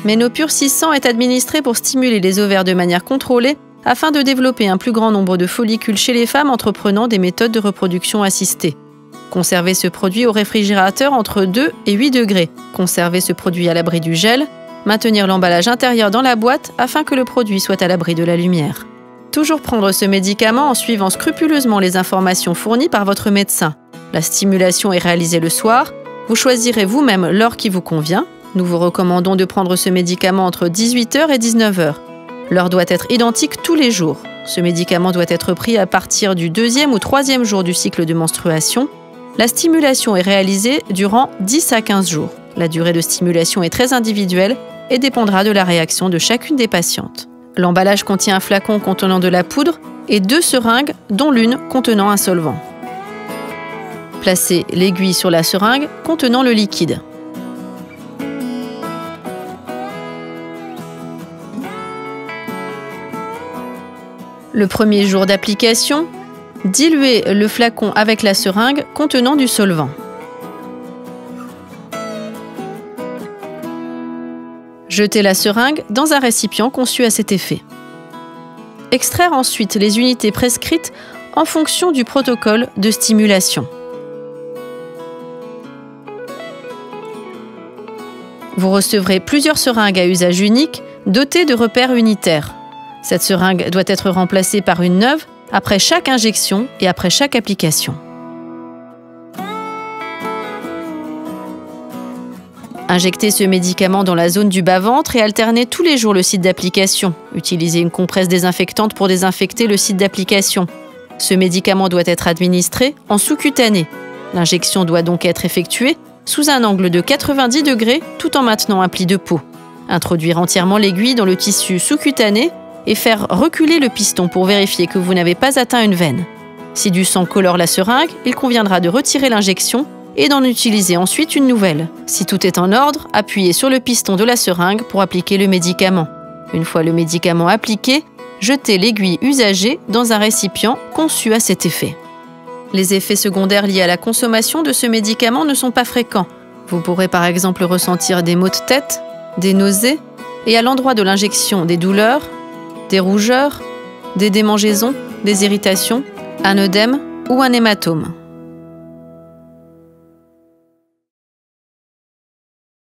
Ménopur 600 est administré pour stimuler les ovaires de manière contrôlée afin de développer un plus grand nombre de follicules chez les femmes entreprenant des méthodes de reproduction assistée. Conservez ce produit au réfrigérateur entre 2 et 8 degrés. Conservez ce produit à l'abri du gel. Maintenir l'emballage intérieur dans la boîte afin que le produit soit à l'abri de la lumière. Toujours prendre ce médicament en suivant scrupuleusement les informations fournies par votre médecin. La stimulation est réalisée le soir. Vous choisirez vous-même l'heure qui vous convient. Nous vous recommandons de prendre ce médicament entre 18 h et 19 h. L'heure doit être identique tous les jours. Ce médicament doit être pris à partir du 2e ou 3e jour du cycle de menstruation. La stimulation est réalisée durant 10 à 15 jours. La durée de stimulation est très individuelle et dépendra de la réaction de chacune des patientes. L'emballage contient un flacon contenant de la poudre et 2 seringues, dont l'une contenant un solvant. Placez l'aiguille sur la seringue contenant le liquide. Le premier jour d'application, diluez le flacon avec la seringue contenant du solvant. Jetez la seringue dans un récipient conçu à cet effet. Extraire ensuite les unités prescrites en fonction du protocole de stimulation. Vous recevrez plusieurs seringues à usage unique dotées de repères unitaires. Cette seringue doit être remplacée par une neuve après chaque injection et après chaque application. Injectez ce médicament dans la zone du bas-ventre et alternez tous les jours le site d'application. Utilisez une compresse désinfectante pour désinfecter le site d'application. Ce médicament doit être administré en sous-cutané. L'injection doit donc être effectuée sous un angle de 90 degrés tout en maintenant un pli de peau. Introduire entièrement l'aiguille dans le tissu sous-cutané et faire reculer le piston pour vérifier que vous n'avez pas atteint une veine. Si du sang colore la seringue, il conviendra de retirer l'injection et d'en utiliser ensuite une nouvelle. Si tout est en ordre, appuyez sur le piston de la seringue pour appliquer le médicament. Une fois le médicament appliqué, jetez l'aiguille usagée dans un récipient conçu à cet effet. Les effets secondaires liés à la consommation de ce médicament ne sont pas fréquents. Vous pourrez par exemple ressentir des maux de tête, des nausées et à l'endroit de l'injection des douleurs, des rougeurs, des démangeaisons, des irritations, un œdème ou un hématome.